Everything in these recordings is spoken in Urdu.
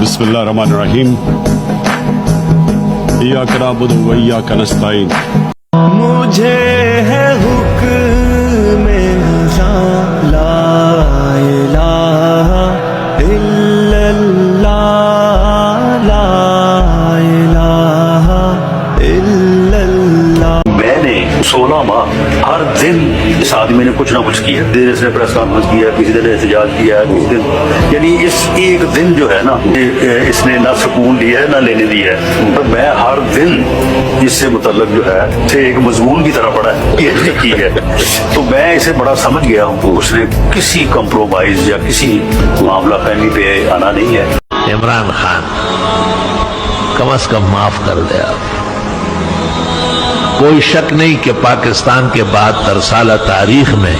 بسم اللہ الرحمن الرحیم ایاک نعبد و ایاک نستعین مجھے ہے حکم لا الہ الا اللہ لا الہ الا اللہ. میں نے 16 ماہ ہر دن اس آدمی نے کچھ نہ کچھ کیا. اس نے پریس کانفرنس کیا, کسی دن احتجاج کیا, کسی دن, یعنی اس ایک دن جو ہے نا اس نے نہ سکون لیا ہے نہ لینے دیا ہے. میں ہر دن اس سے متعلق جو ہے ایک مضمون کی طرح پڑھا ہے, یہ کی ہے. تو میں اسے بڑا سمجھ گیا ہوں کہ اس نے کسی کمپرومائز یا کسی معاملہ فہمی پہ آنا نہیں ہے. عمران خان کم از کم معاف کر دے. آپ کوئی شک نہیں کہ پاکستان کے بعد ترسالہ تاریخ میں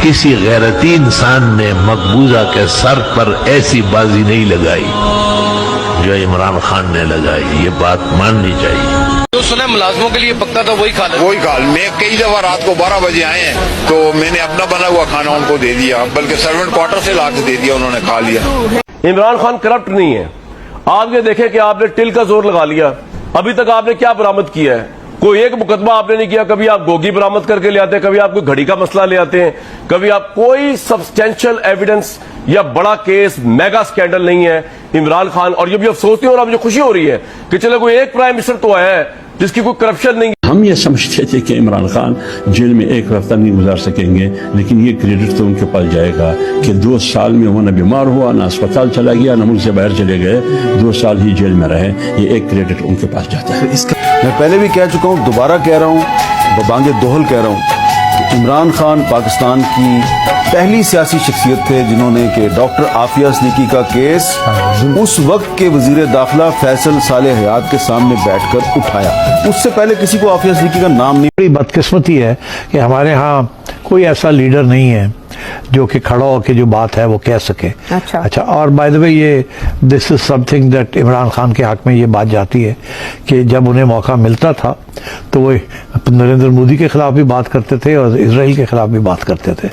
کسی غیرتی انسان نے مقبوضہ کے سر پر ایسی بازی نہیں لگائی جو عمران خان نے لگائی. یہ بات ماننی چاہیے. جو سنا ملازموں کے لیے پکا تھا وہی کھا میں کئی دفعہ رات کو 12 بجے آئے ہیں تو میں نے اپنا بنا ہوا کھانا ان کو دے دیا, بلکہ سرونٹ کوارٹر سے لا کے دے دیا, انہوں نے کھا لیا. عمران خان کرپٹ نہیں ہے. آپ یہ دیکھیں کہ آپ نے ٹل کا زور لگا لیا. ابھی تک آپ نے کیا برآمد کیا ہے؟ کوئی ایک مقدمہ آپ نے نہیں کیا. کبھی آپ گوگی برآمد کر کے لے آتے ہیں, کبھی آپ کوئی گھڑی کا مسئلہ لے آتے ہیں, کبھی آپ کوئی سبسٹینشل ایویڈنس یا بڑا کیس میگا سکینڈل نہیں ہے عمران خان. اور یہ بھی افسوس نہیں, اور مجھے خوشی ہو رہی ہے کہ چلے کوئی ایک پرائم منسٹر تو آیا ہے جس کی کوئی کرپشن نہیں. ہم یہ سمجھتے تھے کہ عمران خان جیل میں ایک ہفتہ نہیں گزار سکیں گے, لیکن یہ کریڈٹ تو ان کے پاس جائے گا کہ 2 سال میں وہ نہ بیمار ہوا, نہ اسپتال چلا گیا, نہ ملک سے باہر چلے گئے, 2 سال ہی جیل میں رہے. یہ ایک کریڈٹ ان کے پاس جاتا ہے. میں پہلے بھی کہہ چکا ہوں, دوبارہ کہہ رہا ہوں, ببانگ دوہل کہہ رہا ہوں کہ عمران خان پاکستان کی پہلی سیاسی شخصیت تھے جنہوں نے کہ ڈاکٹر عافیہ صدیقی کا کیس اس وقت کے وزیر داخلہ فیصل صالح حیات کے سامنے بیٹھ کر اٹھایا. اس سے پہلے کسی کو عافیہ صدیقی کا نام نہیں. بڑی بدقسمتی ہے کہ ہمارے ہاں کوئی ایسا لیڈر نہیں ہے جو کہ کھڑا ہو کے جو بات ہے وہ کہہ سکے. اچھا, اور بائی دا وے یہ this is something that Imran Khan کے حق میں یہ بات جاتی ہے کہ جب انہیں موقع ملتا تھا تو وہ نریندر مودی کے خلاف بھی بات کرتے تھے اور اسرائیل کے خلاف بھی بات کرتے تھے.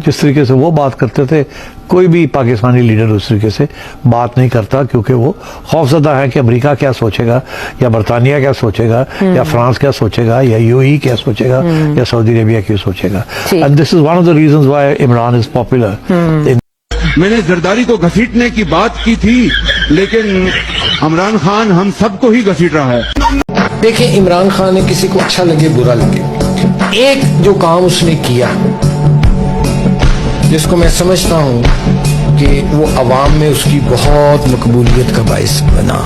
جس طریقے سے وہ بات کرتے تھے کوئی بھی پاکستانی لیڈر اس طریقے سے بات نہیں کرتا, کیونکہ وہ خوفزدہ ہے کہ امریکہ کیا سوچے گا, یا برطانیہ کیا سوچے گا, یا فرانس کیا سوچے گا, یا UAE کیا سوچے گا, یا سعودی عربیہ کیا سوچے گا. And this is one of the reasons why Imran is popular. میں نے زرداری کو گھسیٹنے کی بات کی تھی, لیکن عمران خان ہم سب کو ہی گھسیٹ رہا ہے. دیکھیں, عمران خان نے کسی کو اچھا لگے برا لگے, ایک جو کام اس نے کیا جس کو میں سمجھتا ہوں کہ وہ عوام میں اس کی بہت مقبولیت کا باعث بنا,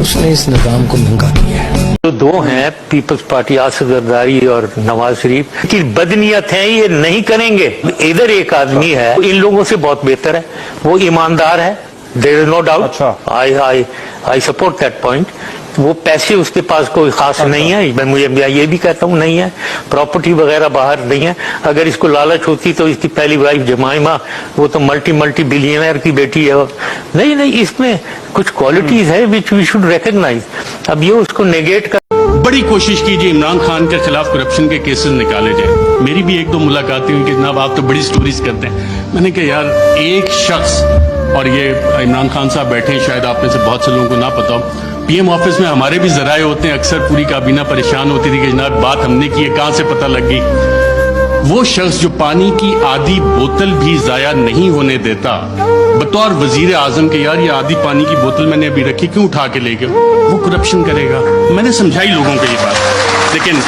اس نے اس نظام کو ننگا کیا ہے. جو 2 ہیں پیپلز پارٹی, آصف زرداری اور نواز شریف, کی بدنیت ہیں, یہ نہیں کریں گے. ادھر ایک آدمی ہے ان لوگوں سے بہت بہتر ہے, وہ ایماندار ہے, there is no doubt. I support that point. وہ پیسے اس کے پاس کوئی خاص نہیں ہے, میں مجھے یہ بھی کہتا ہوں نہیں ہے, پراپرٹی وغیرہ باہر نہیں ہے. اگر اس کو لالچ ہوتی تو اس کی پہلی وائف جمائمہ, وہ تو ملٹی بلینئر کی بیٹی ہے. نہیں, اس میں کچھ کوالٹیز ہے which we should recognize. اب یہ اس کو نیگیٹ کر. بڑی کوشش کیجیے عمران خان کے خلاف کرپشن کے کیسز نکالے جائیں. میری بھی 1-2 ملاقاتیں ہوئی کہ جناب آپ تو بڑی سٹوریز کرتے ہیں. میں نے کہا یار ایک شخص, اور یہ عمران خان صاحب بیٹھے ہیں, شاید آپ میں سے بہت سے لوگوں کو نہ پتا ہو, PM آفس میں ہمارے بھی ذرائع ہوتے ہیں, اکثر پوری کابینہ پریشان ہوتی تھی کہ جناب بات ہم نے کی ہے, کہاں سے پتہ لگ گئی. وہ شخص جو پانی کی آدھی بوتل بھی ضائع نہیں ہونے دیتا بطور وزیر اعظم کے, یار یہ آدھی پانی کی بوتل میں نے ابھی رکھی, کیوں اٹھا کے لے گئے, وہ کرپشن کرے گا. میں نے سمجھائی لوگوں کو یہ بات, لیکن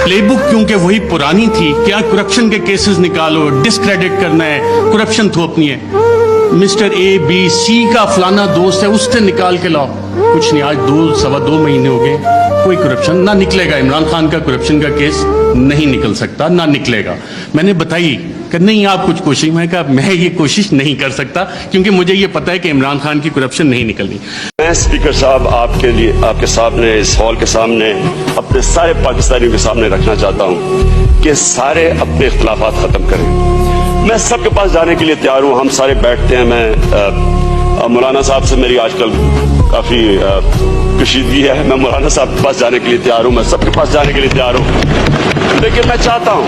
پلے بک کیونکہ وہی پرانی تھی, کیا کرپشن کے کیسز نکالو, ڈسکریڈٹ کرنا ہے, کرپشن تھوپنی ہے. مسٹر ABC کا فلانا دوست ہے, اس سے نکال کے لاؤ. کچھ نہیں, آج 2-2.25 مہینے ہو گئے, کوئی کرپشن نہ نکلے گا. عمران خان کا کرپشن کا کیس نہیں نکل سکتا, نہ نکلے گا. میں نے بتائی کہ نہیں آپ کچھ کوشش, میں کہا میں یہ کوشش نہیں کر سکتا کیونکہ مجھے یہ پتا ہے کہ عمران خان کی کرپشن نہیں نکلنی. میں اسپیکر صاحب آپ کے لیے, آپ کے سامنے, اس ہال کے سامنے, اپنے سارے پاکستانیوں کے سامنے رکھنا چاہتا ہوں کہ سارے اپنے اختلافات ختم کریں. میں سب کے پاس جانے کے لیے تیار ہوں, ہم سارے بیٹھتے ہیں. میں مولانا صاحب سے میری آج کل کافی کشیدگی ہے, میں مولانا صاحب کے پاس جانے کے لیے تیار ہوں, میں سب کے پاس جانے کے لیے تیار ہوں, لیکن میں چاہتا ہوں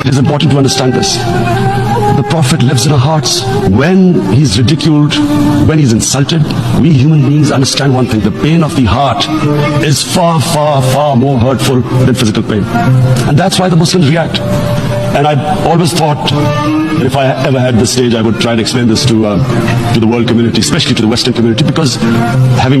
It is important to understand this. The Prophet lives in our hearts. When he's ridiculed, when he's insulted, we human beings understand one thing. The pain of the heart is far, far, far more hurtful than physical pain. And that's why the Muslims react. And I always thought that if I ever had this stage, I would try and explain this to the world community, especially to the Western community, because having